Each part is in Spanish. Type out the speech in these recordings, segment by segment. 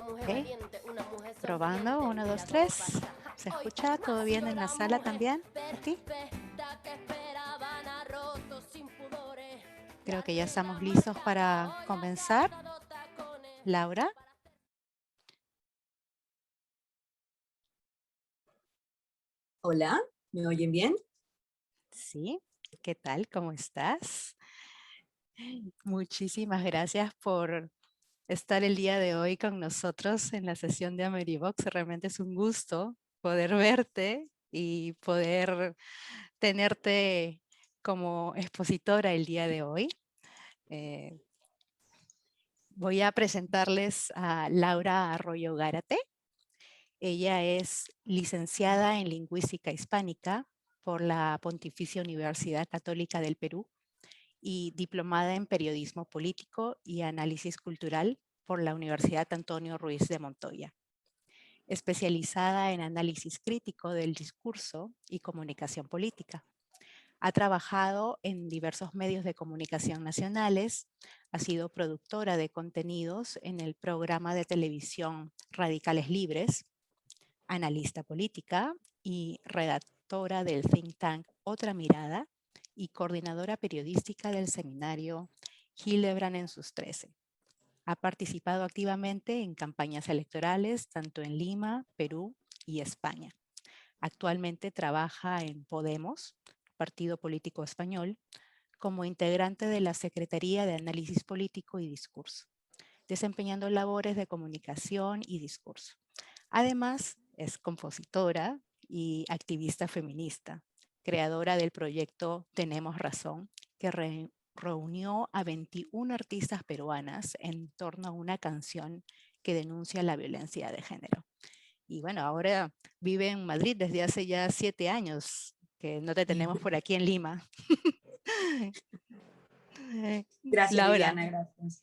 Ok. Probando, 1, 2, 3. ¿Se escucha? ¿Todo bien en la sala también? ¿Aquí? Creo que ya estamos listos para comenzar. Laura. Hola, ¿me oyen bien? Sí. ¿Qué tal? ¿Cómo estás? Muchísimas gracias por estar el día de hoy con nosotros en la sesión de Amerivox. Realmente es un gusto poder verte y poder tenerte como expositora el día de hoy. Voy a presentarles a Laura Arroyo Gárate. Ella es licenciada en Lingüística Hispánica por la Pontificia Universidad Católica del Perú y diplomada en Periodismo Político y Análisis Cultural por la Universidad Antonio Ruiz de Montoya. Especializada en análisis crítico del discurso y comunicación política. Ha trabajado en diversos medios de comunicación nacionales, ha sido productora de contenidos en el programa de televisión Radicales Libres, analista política y redactora del think tank Otra Mirada y coordinadora periodística del seminario Hildebrand en sus 13. Ha participado activamente en campañas electorales tanto en Lima, Perú y España. Actualmente trabaja en Podemos, partido político español, como integrante de la Secretaría de Análisis Político y Discurso, desempeñando labores de comunicación y discurso. Además, es compositora y activista feminista, creadora del proyecto Tenemos Razón, que reunió a 21 artistas peruanas en torno a una canción que denuncia la violencia de género. Y bueno, ahora vive en Madrid desde hace ya 7 años, que no te tenemos por aquí en Lima. Gracias, Laura. Viviana, gracias.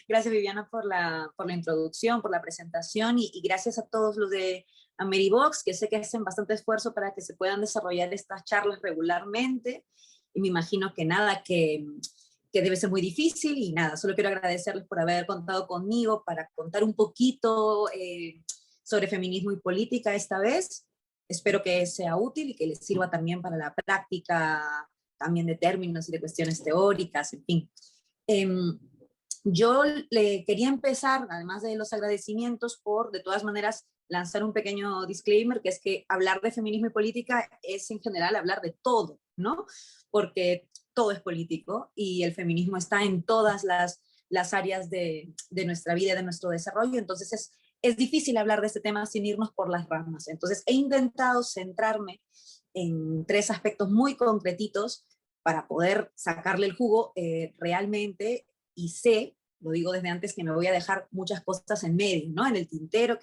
Gracias, Viviana, por la introducción, por la presentación y gracias a todos los de Amerivox, que sé que hacen bastante esfuerzo para que se puedan desarrollar estas charlas regularmente. Y me imagino que nada, que debe ser muy difícil y nada, solo quiero agradecerles por haber contado conmigo para contar un poquito sobre feminismo y política esta vez. Espero que sea útil y que les sirva también para la práctica también de términos y de cuestiones teóricas, en fin. Yo le quería empezar, además de los agradecimientos, por de todas maneras lanzar un pequeño disclaimer, que es que hablar de feminismo y política es en general hablar de todo, ¿no? Porque todo es político y el feminismo está en todas las áreas de nuestra vida, de nuestro desarrollo, entonces es difícil hablar de este tema sin irnos por las ramas. Entonces he intentado centrarme en 3 aspectos muy concretitos para poder sacarle el jugo realmente, y sé, lo digo desde antes, que me voy a dejar muchas cosas en medio, ¿no? En el tintero,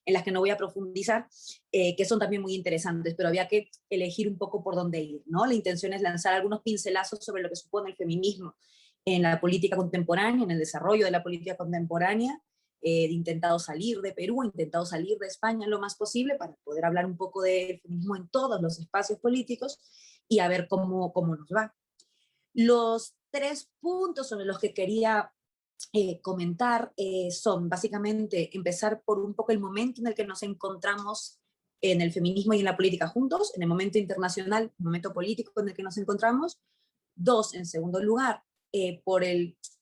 en las que no voy a profundizar, que son también muy interesantes, pero había que elegir un poco por dónde ir, ¿no? La intención es lanzar algunos pincelazos sobre lo que supone el feminismo en la política contemporánea, en el desarrollo de la política contemporánea. He intentado salir de Perú, he intentado salir de España lo más posible para poder hablar un poco del feminismo en todos los espacios políticos y a ver cómo nos va. Los 3 puntos sobre los que quería comentar son básicamente empezar por un poco el momento en el que nos encontramos en el feminismo y en la política juntos, en el momento internacional, el momento político en el que nos encontramos. 2, en segundo lugar, por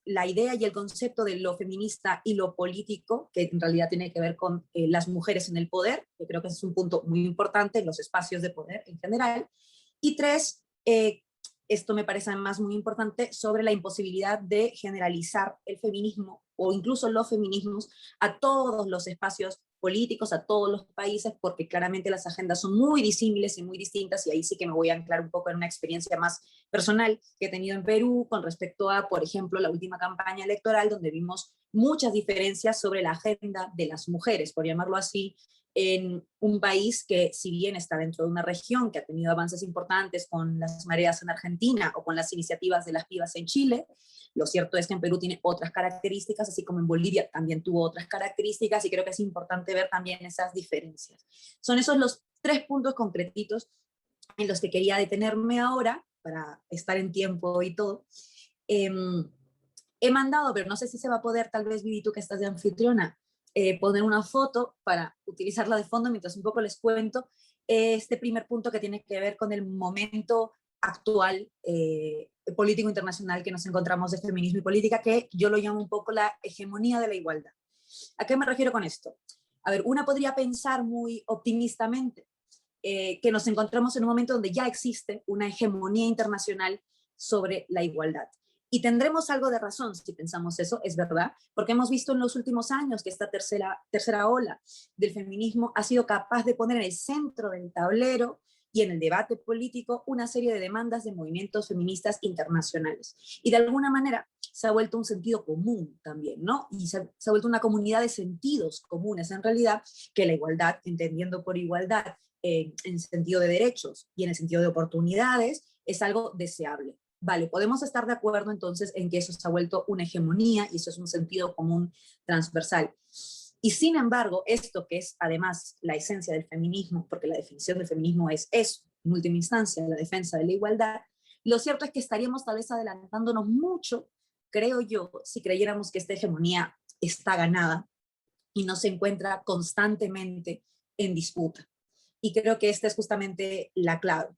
la idea y el concepto de lo feminista y lo político, que en realidad tiene que ver con las mujeres en el poder, que creo que es un punto muy importante en los espacios de poder en general. Y 3, esto me parece además muy importante, sobre la imposibilidad de generalizar el feminismo o incluso los feminismos a todos los espacios políticos, a todos los países, porque claramente las agendas son muy disímiles y muy distintas, y ahí sí que me voy a anclar un poco en una experiencia más personal que he tenido en Perú con respecto a, por ejemplo, la última campaña electoral, donde vimos muchas diferencias sobre la agenda de las mujeres, por llamarlo así, en un país que, si bien está dentro de una región que ha tenido avances importantes con las mareas en Argentina o con las iniciativas de las pibas en Chile, lo cierto es que en Perú tiene otras características, así como en Bolivia también tuvo otras características, y creo que es importante ver también esas diferencias. Son esos los 3 puntos concretitos en los que quería detenerme ahora, para estar en tiempo y todo. He mandado, pero no sé si se va a poder, tal vez Vivi, tú que estás de anfitriona, poner una foto para utilizarla de fondo mientras un poco les cuento este primer punto que tiene que ver con el momento actual político internacional que nos encontramos de feminismo y política, que yo lo llamo un poco la hegemonía de la igualdad. ¿A qué me refiero con esto? A ver, una podría pensar muy optimistamente que nos encontramos en un momento donde ya existe una hegemonía internacional sobre la igualdad. Y tendremos algo de razón si pensamos eso, es verdad, porque hemos visto en los últimos años que esta tercera ola del feminismo ha sido capaz de poner en el centro del tablero y en el debate político una serie de demandas de movimientos feministas internacionales. Y de alguna manera se ha vuelto un sentido común también, ¿no? Y se ha vuelto una comunidad de sentidos comunes en realidad, que la igualdad, entendiendo por igualdad en sentido de derechos y en el sentido de oportunidades, es algo deseable. Vale, podemos estar de acuerdo entonces en que eso se ha vuelto una hegemonía y eso es un sentido común transversal. Y sin embargo, esto que es además la esencia del feminismo, porque la definición del feminismo es eso, en última instancia, la defensa de la igualdad, lo cierto es que estaríamos tal vez adelantándonos mucho, creo yo, si creyéramos que esta hegemonía está ganada y no se encuentra constantemente en disputa. Y creo que esta es justamente la clave,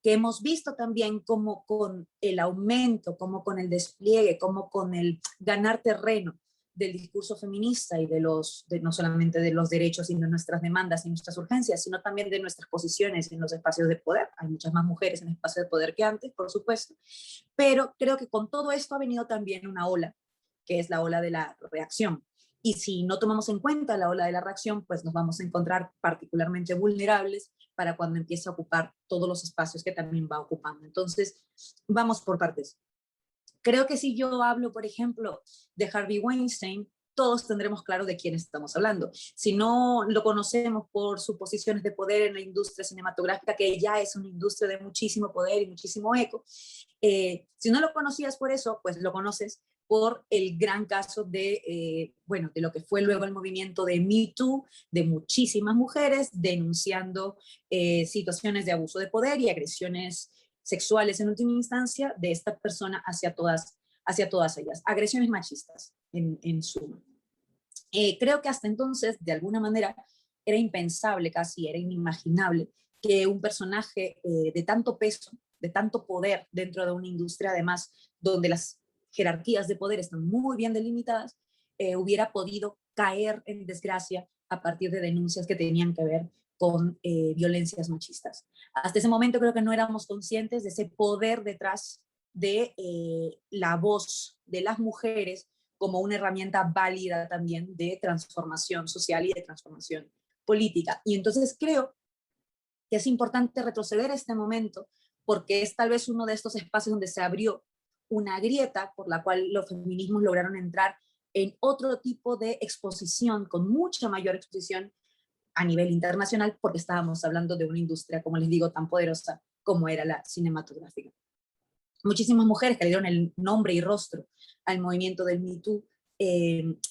que hemos visto también como con el aumento, como con el despliegue, como con el ganar terreno del discurso feminista y no solamente de los derechos, sino de nuestras demandas y nuestras urgencias, sino también de nuestras posiciones en los espacios de poder. Hay muchas más mujeres en espacios de poder que antes, por supuesto, pero creo que con todo esto ha venido también una ola, que es la ola de la reacción. Y si no tomamos en cuenta la ola de la reacción, pues nos vamos a encontrar particularmente vulnerables para cuando empiece a ocupar todos los espacios que también va ocupando. Entonces, vamos por partes. Creo que si yo hablo, por ejemplo, de Harvey Weinstein, todos tendremos claro de quién estamos hablando. Si no lo conocemos por sus posiciones de poder en la industria cinematográfica, que ya es una industria de muchísimo poder y muchísimo eco, si no lo conocías por eso, pues lo conoces por el gran caso bueno, de lo que fue luego el movimiento de Me Too, de muchísimas mujeres denunciando situaciones de abuso de poder y agresiones sexuales en última instancia de esta persona hacia todas ellas. Agresiones machistas, en suma. Creo que hasta entonces, de alguna manera, era impensable casi, era inimaginable que un personaje de tanto peso, de tanto poder dentro de una industria, además, donde las jerarquías de poder están muy bien delimitadas, hubiera podido caer en desgracia a partir de denuncias que tenían que ver con violencias machistas. Hasta ese momento creo que no éramos conscientes de ese poder detrás de la voz de las mujeres como una herramienta válida también de transformación social y de transformación política. Y entonces creo que es importante retroceder a este momento porque es tal vez uno de estos espacios donde se abrió una grieta por la cual los feminismos lograron entrar en otro tipo de exposición, con mucha mayor exposición a nivel internacional, porque estábamos hablando de una industria, como les digo, tan poderosa como era la cinematográfica. Muchísimas mujeres que le dieron el nombre y rostro al movimiento del Me Too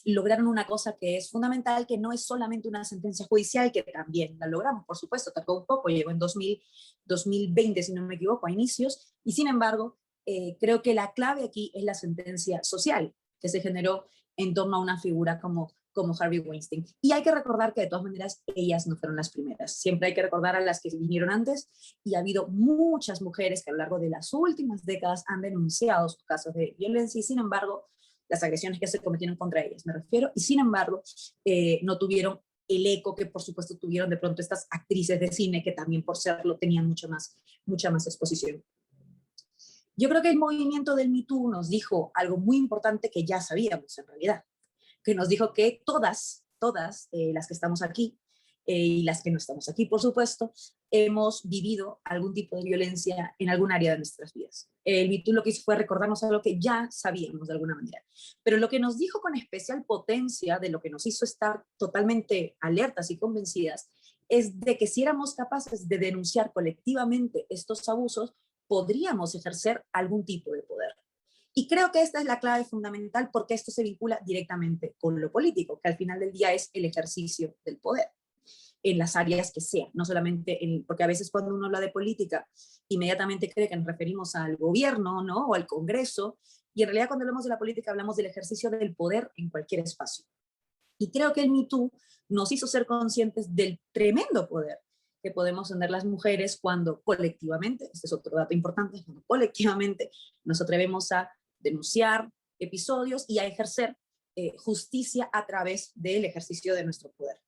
lograron una cosa que es fundamental, que no es solamente una sentencia judicial, que también la logramos, por supuesto, tardó un poco, llegó en 2020, si no me equivoco, a inicios, y sin embargo, creo que la clave aquí es la sentencia social que se generó en torno a una figura como Harvey Weinstein. Y hay que recordar que de todas maneras ellas no fueron las primeras. Siempre hay que recordar a las que vinieron antes y ha habido muchas mujeres que a lo largo de las últimas décadas han denunciado sus casos de violencia y sin embargo las agresiones que se cometieron contra ellas, me refiero, y sin embargo no tuvieron el eco que por supuesto tuvieron de pronto estas actrices de cine que también por serlo tenían mucha más exposición. Yo creo que el movimiento del Me Too nos dijo algo muy importante que ya sabíamos en realidad, que nos dijo que todas las que estamos aquí y las que no estamos aquí, por supuesto, hemos vivido algún tipo de violencia en algún área de nuestras vidas. El Me Too lo que hizo fue recordarnos algo que ya sabíamos de alguna manera. Pero lo que nos dijo con especial potencia, de lo que nos hizo estar totalmente alertas y convencidas, es de que si éramos capaces de denunciar colectivamente estos abusos, podríamos ejercer algún tipo de poder. Y creo que esta es la clave fundamental porque esto se vincula directamente con lo político, que al final del día es el ejercicio del poder en las áreas que sean, no solamente porque a veces cuando uno habla de política, inmediatamente cree que nos referimos al gobierno, ¿no? O al Congreso, Y en realidad cuando hablamos de la política hablamos del ejercicio del poder en cualquier espacio. Y creo que el Me Too nos hizo ser conscientes del tremendo poder que podemos tener las mujeres cuando colectivamente, este es otro dato importante, cuando colectivamente nos atrevemos a denunciar episodios y a ejercer justicia a través del ejercicio de nuestro poder.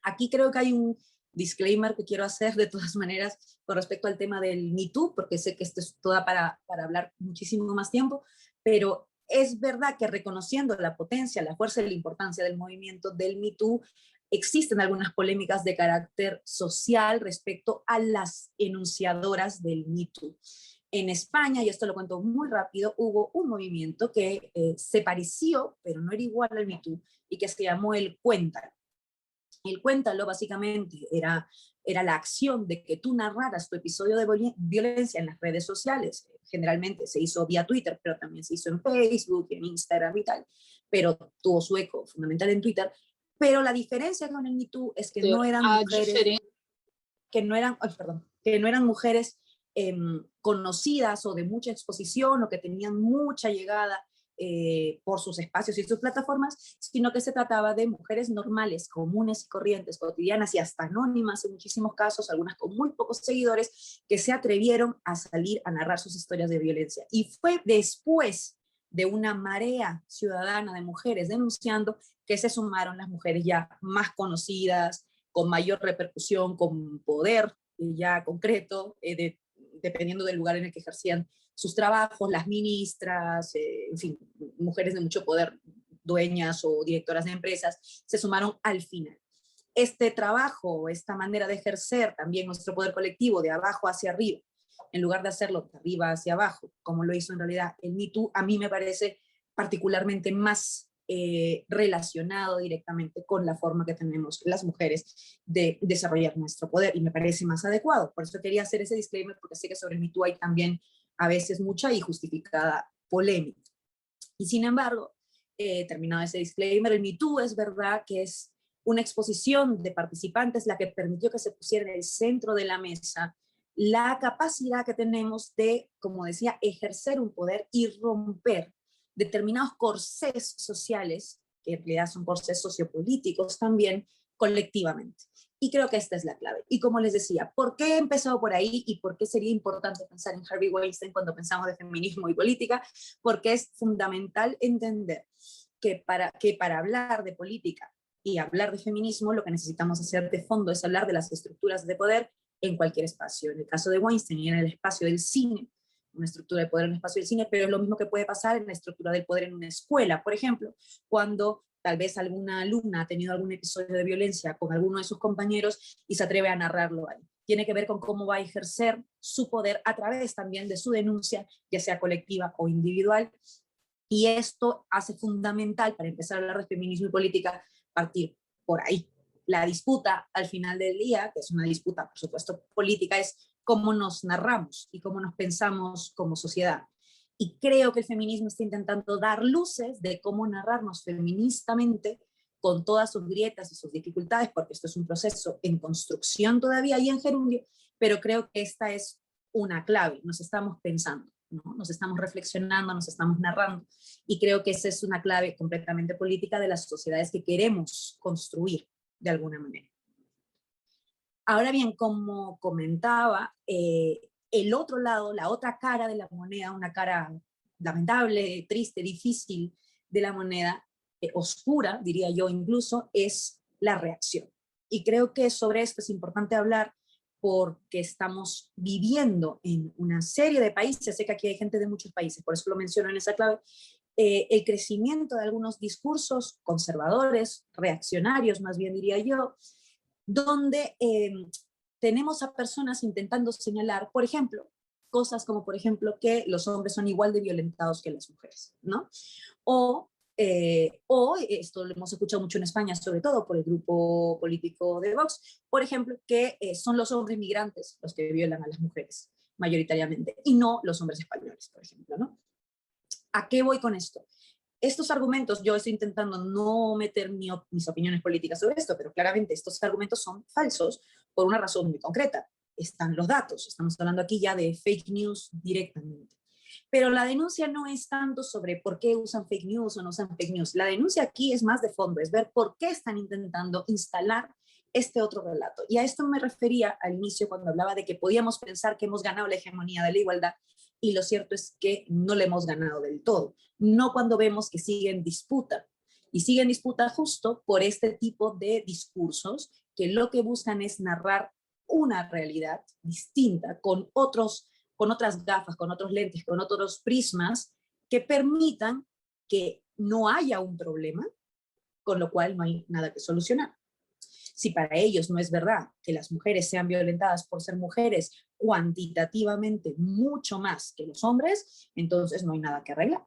Aquí creo que hay un disclaimer que quiero hacer de todas maneras con respecto al tema del Me Too, porque sé que esto es toda para hablar muchísimo más tiempo, pero es verdad que reconociendo la potencia, la fuerza y la importancia del movimiento del Me Too, existen algunas polémicas de carácter social respecto a las enunciadoras del Me Too. En España, y esto lo cuento muy rápido, hubo un movimiento que se pareció, pero no era igual al Me Too, y que se llamó el Cuéntalo. El Cuéntalo básicamente era la acción de que tú narraras tu episodio de violencia en las redes sociales. Generalmente se hizo vía Twitter, pero también se hizo en Facebook, en Instagram y tal, pero tuvo su eco fundamental en Twitter. Pero la diferencia con el Me Too es que no eran mujeres, que no eran mujeres conocidas o de mucha exposición o que tenían mucha llegada por sus espacios y sus plataformas, sino que se trataba de mujeres normales, comunes y corrientes, cotidianas y hasta anónimas en muchísimos casos, algunas con muy pocos seguidores, que se atrevieron a salir a narrar sus historias de violencia. Y fue después de una marea ciudadana de mujeres denunciando que se sumaron las mujeres ya más conocidas, con mayor repercusión, con poder ya concreto, dependiendo del lugar en el que ejercían sus trabajos, las ministras, en fin, mujeres de mucho poder, dueñas o directoras de empresas, se sumaron al final. Este trabajo, esta manera de ejercer también nuestro poder colectivo de abajo hacia arriba, en lugar de hacerlo de arriba hacia abajo, como lo hizo en realidad el Me Too, a mí me parece particularmente más relacionado directamente con la forma que tenemos las mujeres de desarrollar nuestro poder, y me parece más adecuado. Por eso quería hacer ese disclaimer, porque sé que sobre el Me Too hay también a veces mucha y justificada polémica. Y sin embargo, terminado ese disclaimer, el Me Too es verdad que es una exposición de participantes la que permitió que se pusiera en el centro de la mesa la capacidad que tenemos de, como decía, ejercer un poder y romper determinados corsés sociales, que en realidad son corsés sociopolíticos también, colectivamente. Y creo que esta es la clave. Y como les decía, ¿por qué he empezado por ahí y por qué sería importante pensar en Harvey Weinstein cuando pensamos de feminismo y política? Porque es fundamental entender que para hablar de política y hablar de feminismo, lo que necesitamos hacer de fondo es hablar de las estructuras de poder en cualquier espacio. En el caso de Weinstein y en el espacio del cine, una estructura de poder en el espacio del cine, pero es lo mismo que puede pasar en la estructura del poder en una escuela, por ejemplo, cuando tal vez alguna alumna ha tenido algún episodio de violencia con alguno de sus compañeros y se atreve a narrarlo ahí. Tiene que ver con cómo va a ejercer su poder a través también de su denuncia, ya sea colectiva o individual, y esto hace fundamental, para empezar a hablar de feminismo y política, partir por ahí. La disputa al final del día, que es una disputa, por supuesto, política, es cómo nos narramos y cómo nos pensamos como sociedad. Y creo que el feminismo está intentando dar luces de cómo narrarnos feministamente con todas sus grietas y sus dificultades, porque esto es un proceso en construcción todavía y en gerundio, pero creo que esta es una clave. Nos estamos pensando, ¿no? Nos estamos reflexionando, nos estamos narrando, y creo que esa es una clave completamente política de las sociedades que queremos construir de alguna manera. Ahora bien, como comentaba, el otro lado, la otra cara de la moneda, una cara lamentable, triste, difícil de la moneda, oscura, diría yo incluso, es la reacción. Y creo que sobre esto es importante hablar porque estamos viviendo en una serie de países, sé que aquí hay gente de muchos países, por eso lo menciono en esa clave, el crecimiento de algunos discursos conservadores, reaccionarios más bien diría yo, donde tenemos a personas intentando señalar, por ejemplo, cosas como, por ejemplo, que los hombres son igual de violentados que las mujeres, ¿no? O esto lo hemos escuchado mucho en España, sobre todo por el grupo político de Vox, por ejemplo, que son los hombres migrantes los que violan a las mujeres, mayoritariamente, y no los hombres españoles, por ejemplo, ¿no? ¿A qué voy con esto? Estos argumentos, yo estoy intentando no meter mis opiniones políticas sobre esto, pero claramente estos argumentos son falsos por una razón muy concreta. Están los datos, estamos hablando aquí ya de fake news directamente. Pero la denuncia no es tanto sobre por qué usan fake news o no usan fake news. La denuncia aquí es más de fondo, es ver por qué están intentando instalar este otro relato. Y a esto me refería al inicio cuando hablaba de que podíamos pensar que hemos ganado la hegemonía de la igualdad, y lo cierto es que no la hemos ganado del todo. No cuando vemos que sigue en disputa. Y sigue en disputa justo por este tipo de discursos que lo que buscan es narrar una realidad distinta, con otras gafas, con otros lentes, con otros prismas, que permitan que no haya un problema, con lo cual no hay nada que solucionar. Si para ellos no es verdad que las mujeres sean violentadas por ser mujeres cuantitativamente mucho más que los hombres, entonces no hay nada que arreglar.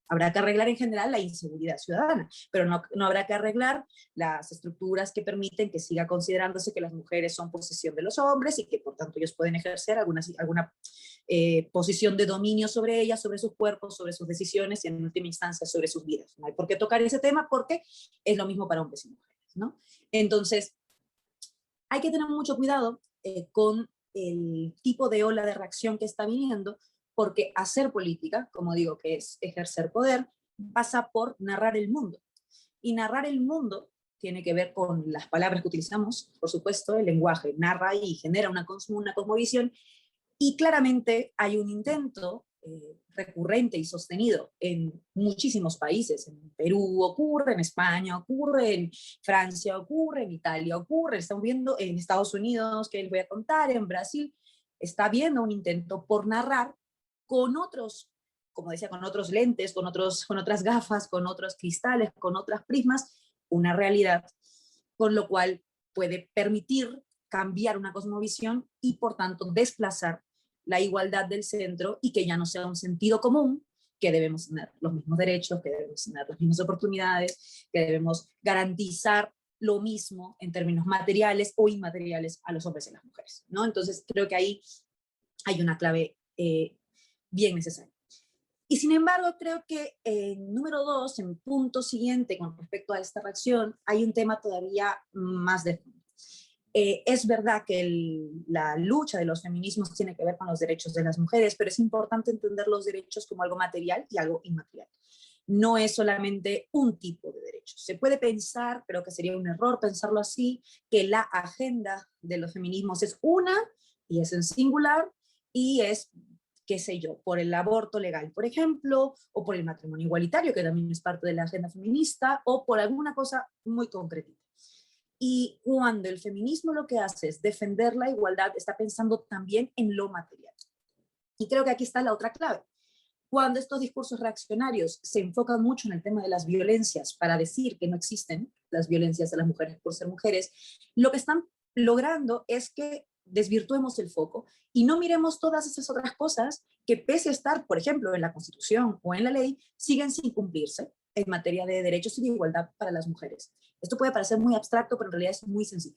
Habrá que arreglar en general la inseguridad ciudadana, pero no habrá que arreglar las estructuras que permiten que siga considerándose que las mujeres son posesión de los hombres y que por tanto ellos pueden ejercer alguna posición de dominio sobre ellas, sobre sus cuerpos, sobre sus decisiones y en última instancia sobre sus vidas. No hay por qué tocar ese tema porque es lo mismo para hombres y mujeres, ¿no? Entonces, hay que tener mucho cuidado con el tipo de ola de reacción que está viniendo, porque hacer política, como digo, que es ejercer poder, pasa por narrar el mundo. Y narrar el mundo tiene que ver con las palabras que utilizamos, por supuesto, el lenguaje narra y genera una cosmovisión, y claramente hay un intento recurrente y sostenido en muchísimos países. En Perú ocurre, en España ocurre, en Francia ocurre, en Italia ocurre, estamos viendo en Estados Unidos, que les voy a contar, en Brasil, está habiendo un intento por narrar con otros, como decía, con otros lentes, con otras gafas, con otros cristales, con otras prismas, una realidad, con lo cual puede permitir cambiar una cosmovisión y por tanto desplazar la igualdad del centro y que ya no sea un sentido común que debemos tener los mismos derechos, que debemos tener las mismas oportunidades, que debemos garantizar lo mismo en términos materiales o inmateriales a los hombres y las mujeres, ¿no? Entonces creo que ahí hay una clave bien necesaria. Y sin embargo, creo que número 2, en punto siguiente con respecto a esta reacción, hay un tema todavía más de fondo. Es verdad que la lucha de los feminismos tiene que ver con los derechos de las mujeres, pero es importante entender los derechos como algo material y algo inmaterial. No es solamente un tipo de derechos. Se puede pensar, creo que sería un error pensarlo así, que la agenda de los feminismos es una y es en singular y es, qué sé yo, por el aborto legal, por ejemplo, o por el matrimonio igualitario, que también es parte de la agenda feminista, o por alguna cosa muy concreta. Y cuando el feminismo lo que hace es defender la igualdad, está pensando también en lo material. Y creo que aquí está la otra clave. Cuando estos discursos reaccionarios se enfocan mucho en el tema de las violencias para decir que no existen las violencias de las mujeres por ser mujeres, lo que están logrando es que desvirtuemos el foco y no miremos todas esas otras cosas que, pese a estar, por ejemplo, en la Constitución o en la ley, siguen sin cumplirse en materia de derechos y de igualdad para las mujeres. Esto puede parecer muy abstracto, pero en realidad es muy sencillo.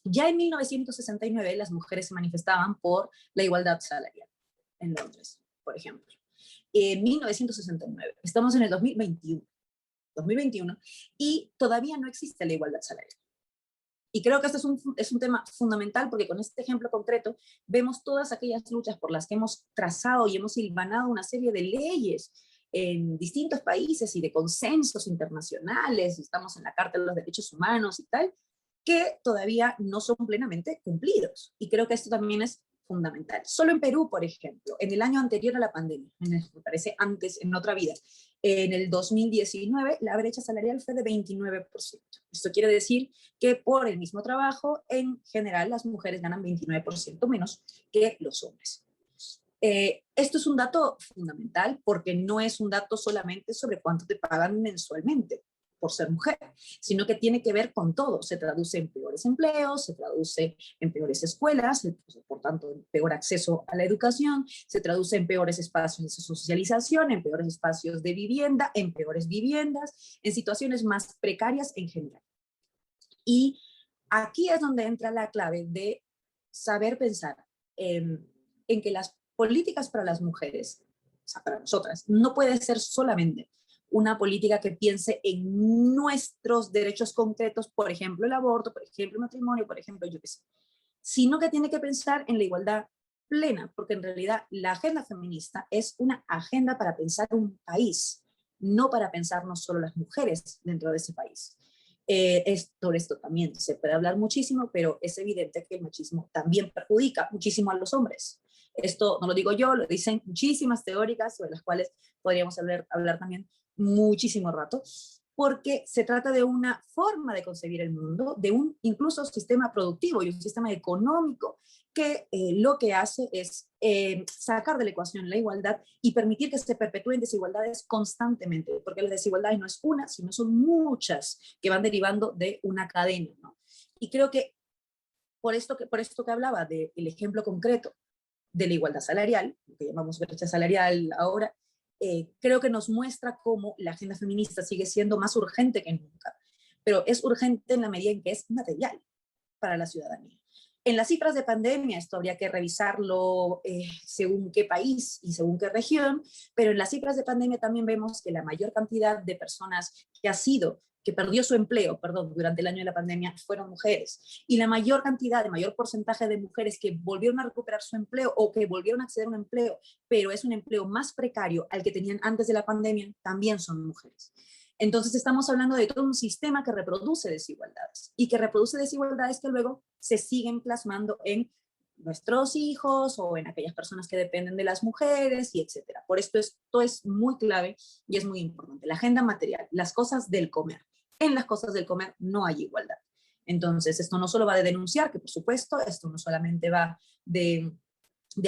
Ya en 1969 las mujeres se manifestaban por la igualdad salarial en Londres, por ejemplo. En 1969, estamos en el 2021 y todavía no existe la igualdad salarial. Y creo que este es un tema fundamental porque con este ejemplo concreto vemos todas aquellas luchas por las que hemos trazado y hemos hilvanado una serie de leyes en distintos países y de consensos internacionales, estamos en la Carta de los Derechos Humanos y tal, que todavía no son plenamente cumplidos. Y creo que esto también es fundamental. Solo en Perú, por ejemplo, en el año anterior a la pandemia, me parece antes, en otra vida, en el 2019, la brecha salarial fue de 29%. Esto quiere decir que por el mismo trabajo, en general, las mujeres ganan 29% menos que los hombres. Esto es un dato fundamental porque no es un dato solamente sobre cuánto te pagan mensualmente por ser mujer, sino que tiene que ver con todo. Se traduce en peores empleos, se traduce en peores escuelas, por tanto, en peor acceso a la educación, se traduce en peores espacios de socialización, en peores espacios de vivienda, en peores viviendas, en situaciones más precarias en general. Y aquí es donde entra la clave de saber pensar en que las políticas para las mujeres, o sea, para nosotras, no puede ser solamente una política que piense en nuestros derechos concretos, por ejemplo, el aborto, por ejemplo, el matrimonio, por ejemplo, yo qué sé, sino que tiene que pensar en la igualdad plena, porque en realidad la agenda feminista es una agenda para pensar un país, no para pensarnos solo las mujeres dentro de ese país. Sobre esto también se puede hablar muchísimo, pero es evidente que el machismo también perjudica muchísimo a los hombres. Esto no lo digo yo, lo dicen muchísimas teóricas sobre las cuales podríamos hablar también muchísimo rato, porque se trata de una forma de concebir el mundo, de un incluso sistema productivo y un sistema económico que lo que hace es sacar de la ecuación la igualdad y permitir que se perpetúen desigualdades constantemente, porque las desigualdades no es una, sino son muchas que van derivando de una cadena, ¿no? Y creo que por esto que hablaba del ejemplo concreto de la igualdad salarial, lo que llamamos brecha salarial ahora, creo que nos muestra cómo la agenda feminista sigue siendo más urgente que nunca, pero es urgente en la medida en que es material para la ciudadanía. En las cifras de pandemia, esto habría que revisarlo según qué país y según qué región, pero en las cifras de pandemia también vemos que la mayor cantidad de personas que perdió su empleo, durante el año de la pandemia, fueron mujeres. Y la mayor cantidad, el mayor porcentaje de mujeres que volvieron a recuperar su empleo o que volvieron a acceder a un empleo, pero es un empleo más precario al que tenían antes de la pandemia, también son mujeres. Entonces estamos hablando de todo un sistema que reproduce desigualdades y que reproduce desigualdades que luego se siguen plasmando en nuestros hijos o en aquellas personas que dependen de las mujeres y etcétera. Por esto es muy clave y es muy importante. La agenda material, las cosas del comer. En las cosas del comer no hay igualdad. Entonces esto no solo va de denunciar, que por supuesto, esto no solamente va de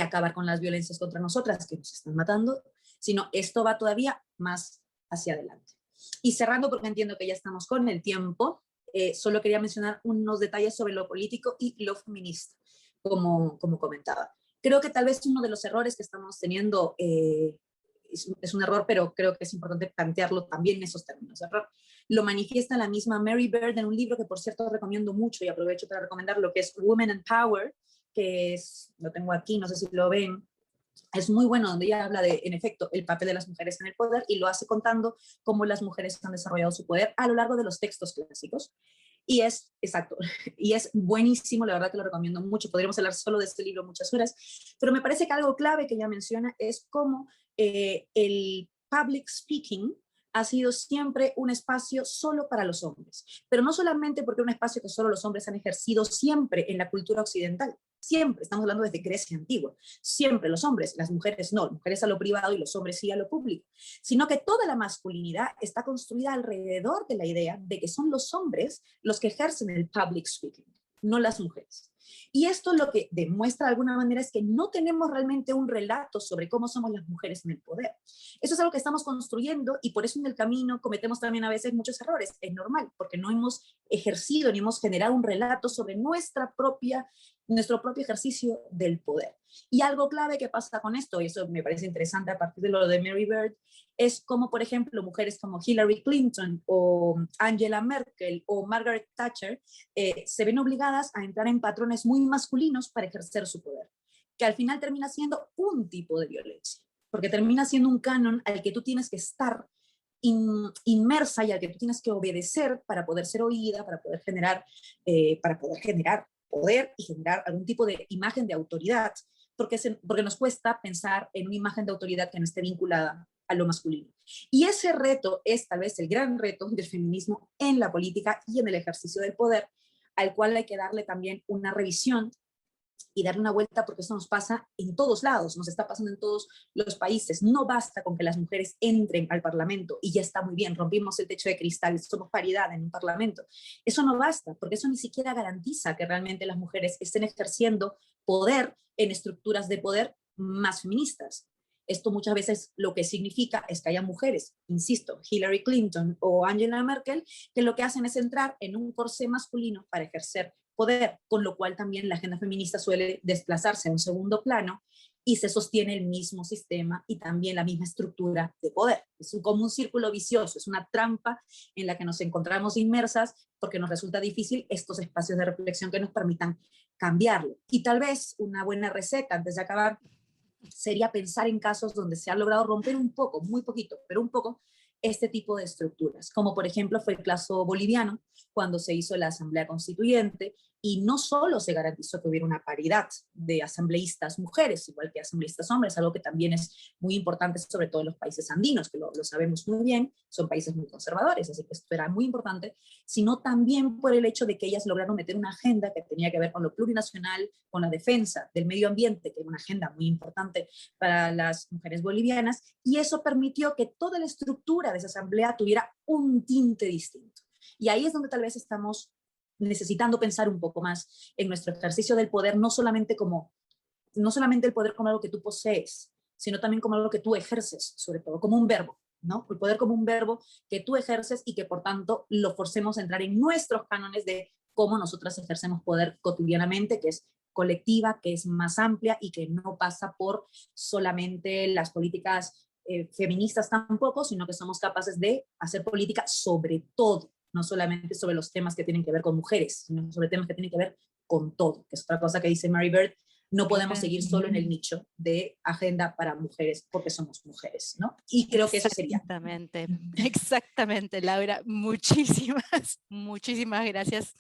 acabar con las violencias contra nosotras que nos están matando, sino esto va todavía más hacia adelante. Y cerrando, porque entiendo que ya estamos con el tiempo, solo quería mencionar unos detalles sobre lo político y lo feminista, como comentaba. Creo que tal vez uno de los errores que estamos teniendo es un error, pero creo que es importante plantearlo también en esos términos. Error. Lo manifiesta la misma Mary Beard en un libro que, por cierto, recomiendo mucho y aprovecho para recomendar, lo que es Women and Power, que es, lo tengo aquí, no sé si lo ven, es muy bueno, donde ella habla de, en efecto, el papel de las mujeres en el poder y lo hace contando cómo las mujeres han desarrollado su poder a lo largo de los textos clásicos. Y es, exacto, y es buenísimo, la verdad que lo recomiendo mucho. Podríamos hablar solo de este libro muchas horas, pero me parece que algo clave que ella menciona es cómo el public speaking ha sido siempre un espacio solo para los hombres, pero no solamente porque es un espacio que solo los hombres han ejercido siempre en la cultura occidental, siempre, estamos hablando desde Grecia antigua, siempre los hombres, las mujeres no, las mujeres a lo privado y los hombres sí a lo público, sino que toda la masculinidad está construida alrededor de la idea de que son los hombres los que ejercen el public speaking, no las mujeres. Y esto lo que demuestra de alguna manera es que no tenemos realmente un relato sobre cómo somos las mujeres en el poder. Eso es algo que estamos construyendo y por eso en el camino cometemos también a veces muchos errores. Es normal, porque no hemos ejercido ni hemos generado un relato sobre nuestro propio ejercicio del poder. Y algo clave que pasa con esto, y eso me parece interesante a partir de lo de Mary Beard, es como, por ejemplo, mujeres como Hillary Clinton o Angela Merkel o Margaret Thatcher se ven obligadas a entrar en patrones muy masculinos para ejercer su poder, que al final termina siendo un tipo de violencia, porque termina siendo un canon al que tú tienes que estar inmersa y al que tú tienes que obedecer para poder ser oída, para poder generar poder y generar algún tipo de imagen de autoridad, porque nos cuesta pensar en una imagen de autoridad que no esté vinculada a lo masculino. Y ese reto es tal vez el gran reto del feminismo en la política y en el ejercicio del poder, al cual hay que darle también una revisión y darle una vuelta, porque eso nos pasa en todos lados, nos está pasando en todos los países. No basta con que las mujeres entren al Parlamento y ya está muy bien, rompimos el techo de cristal, somos paridad en un Parlamento. Eso no basta, porque eso ni siquiera garantiza que realmente las mujeres estén ejerciendo poder en estructuras de poder más feministas. Esto muchas veces lo que significa es que haya mujeres, insisto, Hillary Clinton o Angela Merkel, que lo que hacen es entrar en un corsé masculino para ejercer poder, con lo cual también la agenda feminista suele desplazarse a un segundo plano y se sostiene el mismo sistema y también la misma estructura de poder. Es como un círculo vicioso, es una trampa en la que nos encontramos inmersas porque nos resulta difícil estos espacios de reflexión que nos permitan cambiarlo. Y tal vez una buena receta antes de acabar sería pensar en casos donde se ha logrado romper un poco, muy poquito, pero un poco, este tipo de estructuras, como por ejemplo fue el caso boliviano, cuando se hizo la Asamblea Constituyente, y no solo se garantizó que hubiera una paridad de asambleístas mujeres, igual que asambleístas hombres, algo que también es muy importante, sobre todo en los países andinos, que lo sabemos muy bien, son países muy conservadores, así que esto era muy importante, sino también por el hecho de que ellas lograron meter una agenda que tenía que ver con lo plurinacional, con la defensa del medio ambiente, que era una agenda muy importante para las mujeres bolivianas, y eso permitió que toda la estructura de esa asamblea tuviera un tinte distinto. Y ahí es donde tal vez estamos necesitando pensar un poco más en nuestro ejercicio del poder, no solamente el poder como algo que tú posees, sino también como algo que tú ejerces, sobre todo, como un verbo, ¿no? El poder como un verbo que tú ejerces y que por tanto lo forcemos a entrar en nuestros cánones de cómo nosotras ejercemos poder cotidianamente, que es colectiva, que es más amplia y que no pasa por solamente las políticas feministas tampoco, sino que somos capaces de hacer política sobre todo, no solamente sobre los temas que tienen que ver con mujeres, sino sobre temas que tienen que ver con todo, que es otra cosa que dice Mary Bird, no podemos seguir solo en el nicho de agenda para mujeres porque somos mujeres, ¿no? Y creo que eso sería. Exactamente, exactamente, Laura. Muchísimas, muchísimas gracias